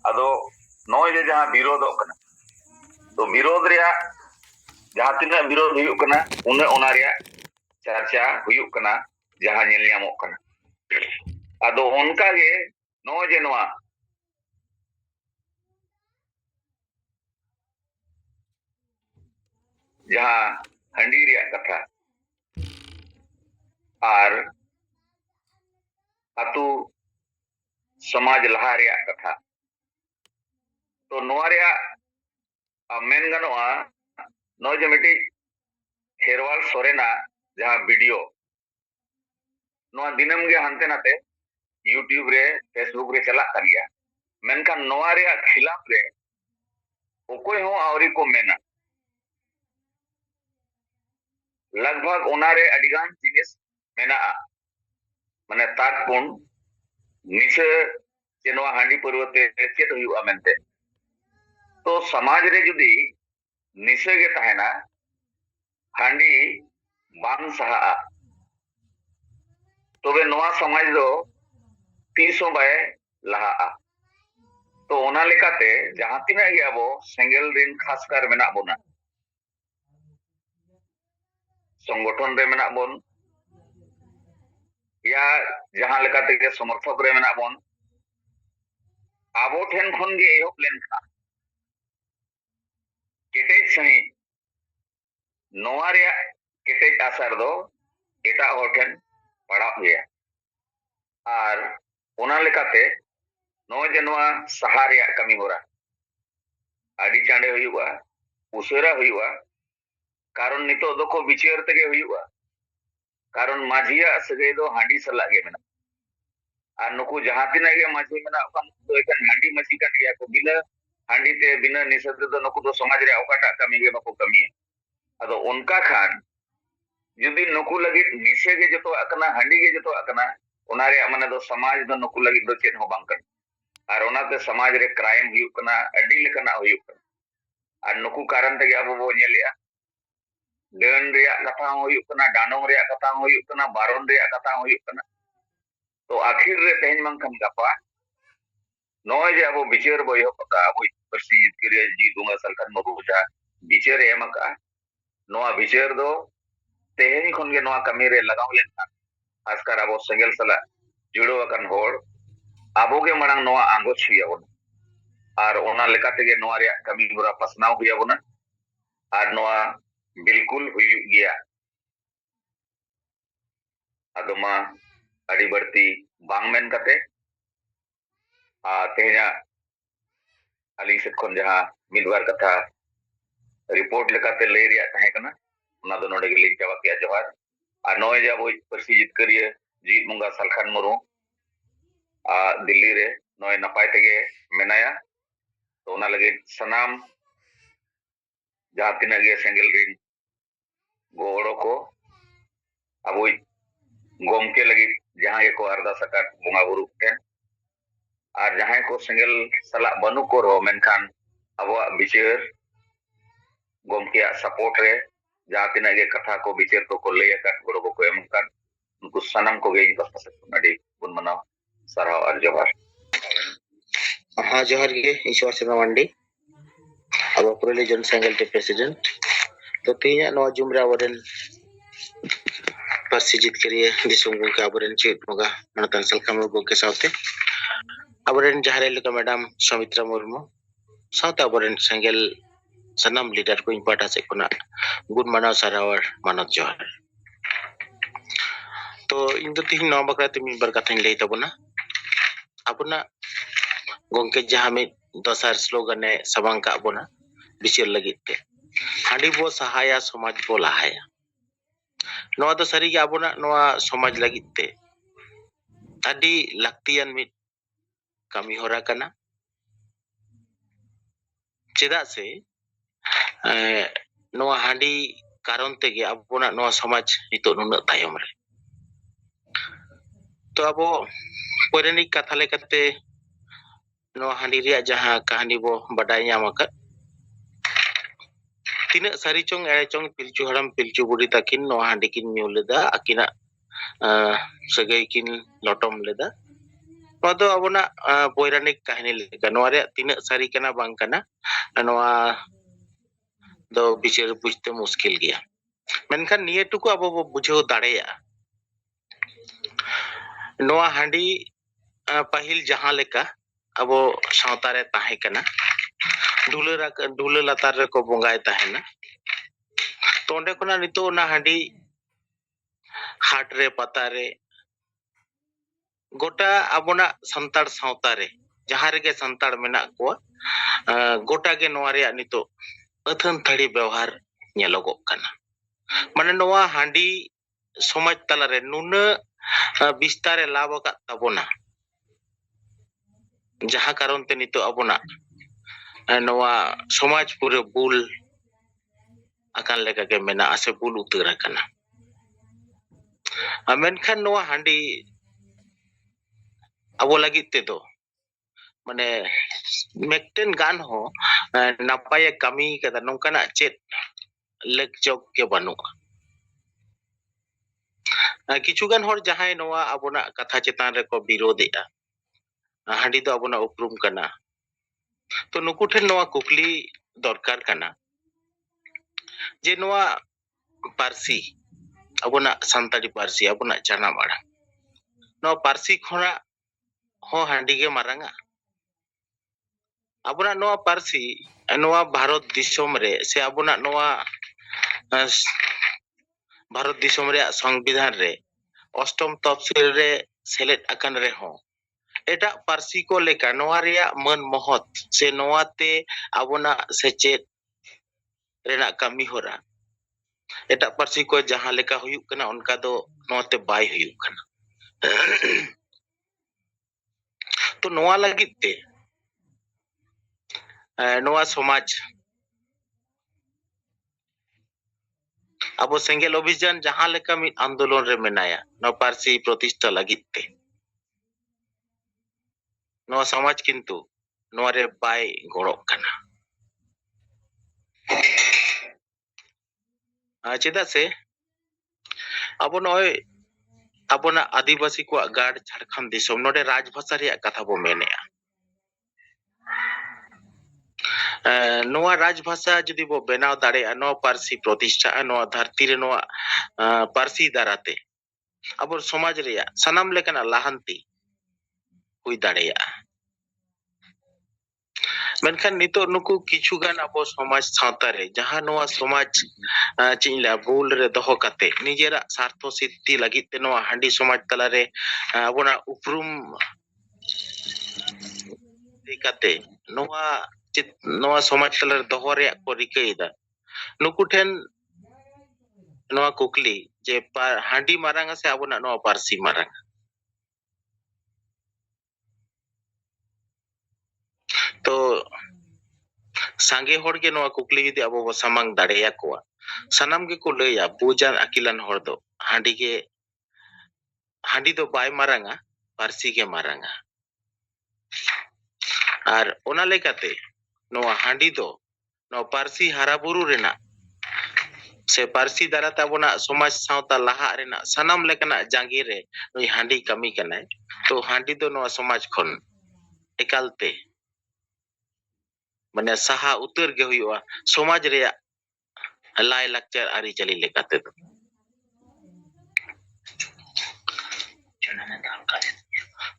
ᱟᱫᱚ ᱱᱚᱜᱼᱚᱭ ᱡᱮ ᱡᱟᱦᱟᱸ ᱵᱤᱨᱳᱫᱚᱜ ᱠᱟᱱᱟ, ᱛᱚ ᱵᱤᱨᱳᱫ ᱨᱮᱭᱟᱜ ᱡᱟᱦᱟᱸ ᱛᱤᱱᱟᱹᱜ ᱵᱤᱨᱳᱫ ᱦᱩᱭᱩᱜ ᱠᱟᱱᱟ ᱩᱱᱟᱹᱜ ᱚᱱᱟ ᱨᱮᱭᱟᱜ ᱪᱟᱨᱪᱟ ᱦᱩᱭᱩᱜ ᱠᱟᱱᱟ ᱡᱟᱦᱟᱸ ᱧᱮᱞ ᱧᱟᱢᱚᱜ ᱠᱟᱱᱟ। ᱟᱫᱚ ᱚᱱᱠᱟᱜᱮ ᱱᱚᱜᱼᱚᱭ ᱡᱮ ᱱᱚᱣᱟ ᱡᱟᱦᱟᱸ ᱦᱟᱺᱰᱤ ᱨᱮᱭᱟᱜ ᱠᱟᱛᱷᱟ ᱟᱨ ᱟᱛᱳ ᱥᱚᱢᱟᱡᱽ ᱞᱟᱦᱟ ᱨᱮᱭᱟᱜ ᱠᱟᱛᱷᱟ, ᱛᱚ ᱱᱚᱣᱟ ᱨᱮᱭᱟᱜ ᱢᱮᱱ ᱜᱟᱱᱚᱜᱼᱟ ᱱᱚᱜᱼᱚᱭ ᱡᱮ ᱢᱤᱫᱴᱤᱡ ᱠᱷᱮᱨᱣᱟᱞ ᱥᱚᱨᱮᱱᱟᱜ ᱡᱟᱦᱟᱸ ᱵᱷᱤᱰᱤᱭᱳ ᱱᱚᱣᱟ ᱫᱤᱱᱟᱹᱢ ᱜᱮ ᱦᱟᱱᱛᱮ ᱱᱟᱛᱮ ᱤᱭᱩᱴᱤᱭᱩᱵ ᱨᱮ ᱯᱷᱮᱥᱵᱩᱠ ᱨᱮ ᱪᱟᱞᱟᱜ ᱠᱟᱱ ᱜᱮᱭᱟ, ᱢᱮᱱᱠᱷᱟन ᱱᱚᱣᱟ ᱨᱮᱭᱟᱜ ᱠᱷᱤᱞᱟᱯ ᱨᱮ ᱚᱠᱚᱭ ᱦᱚᱸ ᱟᱹᱣᱨᱤ ᱠᱚ ᱢᱮᱱᱟ। लगभग ᱚᱱᱟᱨᱮ ᱟᱹᱰᱤᱜᱟᱱ ᱡᱤᱱᱤᱥ ᱢᱮᱱᱟᱜᱼᱟ, ᱢᱟᱱᱮ ᱛᱟᱠ ᱯᱩᱱ ᱱᱤᱥᱟᱹ ᱡᱮ ᱱᱚᱣᱟ ᱦᱟᱺᱰᱤ ᱯᱟᱹᱨᱣᱟᱹ ᱛᱮ ᱪᱮᱫ ᱦᱩᱭᱩᱜᱼᱟ ᱢᱮᱱᱛᱮ। तो समाज रे जुदी निशा गे तहना हांडी बांग सहा तबे नवा समाज दो तीसों बाय लहा। तो ओना लेकाते जहां तिना गे अबो सेंगेल दिन खासकर मेना बोना संगठन रे मेना बोन या जहां लेकाते के समर्थक रे मेना बोन आबो ठेन खन गे एहब लेनखा केटे सही नोआ रे केटे आसार दो एटा होठेन पड़ा गया और ओना लेकाते नो जे नोआ सहा रे कमी होरा आडी चांडे हुआ उसरा हुआ कारण नितो दोको विचार तेगे हुआ कारण माझिया सगे दो हांडी सला गे मेना और नुकु जहां तिना गे माझी मेना कम तो एकन हांडी मची का दिया को बिना हांडी ते बिना निसत दो नुकु दो समाज रे ओकाटा कमी गे बको कमी अदो उनका खान जुदी नुकु लगी निशे गे जतो अकना हांडी गे जतो अकना ओना रे माने दो समाज दो नुकु लगी दो चेत हो बांकन और ओनाते समाज रे क्राइम हुयुक कना अडी लेकना हुयुक कना और नुकु कारण तेगे अब बो नेलिया डन रे कथा हुयुक कना डानों रे कथा हुयुक कना बारोन रे कथा हुयुक कना। तो आखिर रे तेहन मंकन गपा नोय जे अब विचार बो यो पका अब परसी जितकरे जी दुंगा सलखन मबुजा विचार एमका नोआ विचार दो तेहन खन गे नोआ कमी रे लगाव लेन खासकर अब सेंगेल सला जुड़ो अकन होड़ आबो गे मरंग नोआ आंगो छियाबो और ओना लेकाते गे नोआ रे कमी होरा पसनाव हुयाबोना और नोआ बिल्कुल हुयु गया अदमा अड़ी बढ़ती बांग मेन कते तेहना अली से खन जहां मिदवार कथा रिपोर्ट लेकाते ले रिया तहे कना ओना दो नोडे गे चाबा किया जोहार और नोय जा बोई परसी जितकरिया जीत मुंगा सलखान मुरु दिल्ली रे नोय नपाय तेगे मेनाया। तो ओना लगे सनाम जहां तिना गे सेंगेल रिन गोड़ो को अब गोमके लगे जहां को अरदास अकात बुंगा बुरु ठेन और जहां को सेंगेल सला बनु को रो मेनखान अब विचार गोमके सपोर्ट रे जहां तिना गे कथा को विचार को ले अकात गोड़ो को एम अकात उनको सनम को गे बस अडी बुन मनाव सरहाव और जोहार। हाँ जोहार गे ईश्वर चंद्र मांडी अब पुरली जन सेंगेल टे प्रेसिडेंट। तो तीन नो जुमरा वरन परसी जितकरिया दिसुम गोके आबरेन चेत मोगा मनतन सलखाम गोके सावते आबरेन जहारे लेका मैडम सौमित्रा मुर्मू सावते आबरेन सेंगेल सनम लीडर को इम्पाटा से कोना गुड मानव सारावर मानव जोहार। तो इन दो तीन नौ बकराते मी बरकतन ले तबना अपना गोंके जहां में दसार स्लोगन है सबांग का बोना विचार लगित ते हांडी बो सहाया समाज बो लहाया नोआ तो सरी के आबोना नोआ समाज लगित ते अडी लक्तियान में कमी होरा कना चेदा से नोआ हांडी कारण तेगे आबोना नोआ समाज नितो नुना तायम रे। तो अबो पौराणिक कथा लेकते नो हांडी रिया जहां कहानी बो बडाय ᱧᱟᱢ ᱟᱠᱟᱫ तीना सारी चोंग एड़े चोंग पिलचु हड़म पिलचु बुढ़ी तकिन नो हांडी किन ᱧᱩ लेदा अकिना सगई किन लटम लेदा ᱱᱚᱣᱟ ᱫᱚ ᱟᱵᱚᱱᱟᱜ ᱯᱳᱭᱨᱟᱱᱤᱠ ᱠᱟᱹᱦᱱᱤ ᱞᱮᱠᱟ ᱱᱚᱣᱟ ᱨᱮᱭᱟᱜ ᱛᱤᱱᱟᱹᱜ ᱥᱟᱹᱨᱤ ᱠᱟᱱᱟ ᱵᱟᱝ ᱠᱟᱱᱟ ᱱᱚᱣᱟ ᱫᱚ ᱵᱤᱪᱟᱹᱨ ᱵᱩᱡᱽᱛᱮ ᱢᱩᱥᱠᱤᱞ ᱜᱮᱭᱟ ᱢᱮᱱᱠᱷᱟन ᱱᱤᱭᱟᱹ ᱴᱩᱠᱩ ᱟᱵᱚ ᱵᱚ ᱵᱩᱡᱷᱟᱹᱣ ᱫᱟᱲᱮᱭᱟᱜᱼᱟ ᱱᱚᱣᱟ ᱦᱟᱺᱰᱤ ᱯᱟᱹᱦᱤᱞ ᱡᱟᱦᱟᱸ ᱞᱮᱠᱟ ᱟᱵᱚ ᱥᱟᱶᱛᱟ ᱨᱮ ᱛᱟᱦᱮᱸ ᱠᱟᱱᱟ ᱰᱩᱞᱟᱹ ᱞᱟᱛᱟᱨ ᱨᱮᱠᱚ ᱵᱚᱸᱜᱟᱭ ᱛᱟᱦᱮᱱᱟ ᱛᱚ ᱚᱸᱰᱮ ᱠᱷᱚᱱᱟᱜ ᱱᱤᱛᱚᱜ ᱚᱱᱟ ᱦᱟᱺᱰᱤ ᱦᱟᱴ ᱨᱮ ᱯᱟᱛᱟ ᱨᱮ गोटा आबोना संतार सावता रे जहां रेगे संतार मेना को गोटा गे नोआ रे नितो अथन थड़ी व्यवहार नेलोगोग कना माने नोआ हांडी समाज तला रे नुना विस्तारे लाभ का तबोना जहां कारण ते नितो अबोना नोआ समाज पूरे bull akan leka ke mena ase bull utar kana मेनखान नोआ हांडी abo lagit tedo माने मेक्टेन गान हो नापाय कमी कदा नोंकाना चेत लेक जॉग के बानुआ किछुगान हर जहां नोआ आबोना कथा चेतान रे को विरोधेआ हांडी दो आबोना उपरुम कना तो नुकु ठेन नोआ कुकली दरकार कना जे नोआ पारसी आबोना संताली पारसी आबोना जाना माड़ा नोआ पारसी खोना हो हांडी के मारंगा आबोना नोआ पारसी नोआ भारत दिसोम रे से आबोना नोआ भारत दिसोम रे संविधान रे अष्टम तफसिल रे सेलेट अकन रे हो एटा पारसी को लेका नोआ रिया मन महत से नोआते आबोना सेचेत रेना कमी होरा एटा पारसी को जहां लेका हुयुक कना उनका दो नोआते बाय हुयुक कना तो नोआ लगित ते नोआ समाज अब सेंगेल अभियान जहां लेका मिद आंदोलन रे मेनाया नो पारसी प्रतिष्ठा लगित ते नो समाज किंतु नो रे बाय गड़ोक कना चेदा से अब नय अबोना आदिवासी को गाड़ झारखंड दिसोम नोडे राजभाषा रे कथा बो मेनेया नोआ राजभाषा जदि बो बेनाव दाड़े नो पारसी प्रतिष्ठा नो धरती रे नो पारसी दाराते अब समाज रे सनाम लेकना लाहंती हुई दाड़ेया मेनखान नितो नुकु किछुगान अब समाज सावता रे जहां नोआ समाज चिंला बुल रे दोहो काते निजेरा स्वार्थ सिद्धि लगित ते नोआ हांडी समाज तला रे अबोना उपरुम दिकाते नोआ समाज तला रे दोहो रे को रिकैदा नुकु ठेन नोआ कुकली जे हांडी मारांगा से अबोना नोआ पारसी मारांगा तो सांगे होड़ के नोआ कुकली जदि अब बो सामांग दाड़ेया कोआ सनाम के को लैया बुजान अकिलान होड़ दो हांडी दो बाय मारांगा पारसी के मारांगा और ओना लेकाते नोआ हांडी दो नो पारसी हाराबुरु रेना से पारसी दारा ताबोना समाज सावता लाहा रेना सनाम लेकना जांगी रे नोई हांडी कमी कनाय तो हांडी दो नोआ समाज खन एकालते माने साहा उतर गे हुआ समाज रे लाय लाक्चर आरी चली लेकाते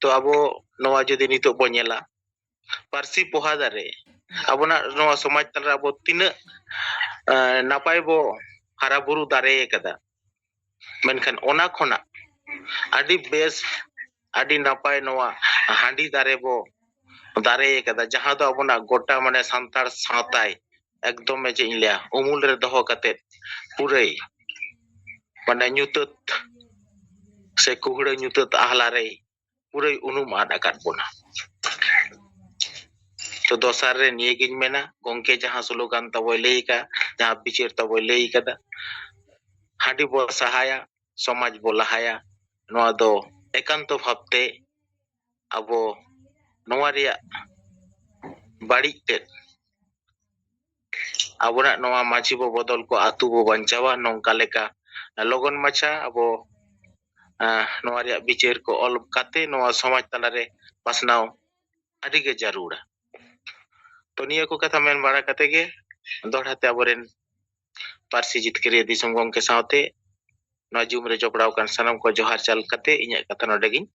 तो अबो नोआ जदि नितो बो नेला पारसी पोहादा रे अबोना नोआ समाज तल अबो तिना नापाय बो हारा बुरु दारे कदा मेनखान ओना खोना आदि बेस आदि नापाय नोआ हांडी दारे बो दारे कदा जहां दो अबोना गोटा माने संतार सावताय एकदम में जे इनलिया उमुल रे दोहो काते पुरै माने न्युतत से कुहड़ा न्युतत आहला रे पुरै उनुम आद आकात बोना तो दोसार रे निये गिन मेना गोंके जहां स्लोगान तबो लई का जहां बिचेर तबो लई कदा हांडी बो सहाया समाज बो लहाया नोआ दो एकांत भावते अबो नोआ रिया बाड़ी ते अबोना नोआ माछी बो बदल को आतु बो बंचावा नोंका लेका लगन माछा अबो नोआ रिया बिचेर को ऑल काते नोआ समाज तला रे pasnaw adi ge jarura to niya ko katha men bara kate ge dohate aboren parsi jitkariya disam gongke sawte no jum re jopraw kan sanam ko johar chal kate inya katha node giñ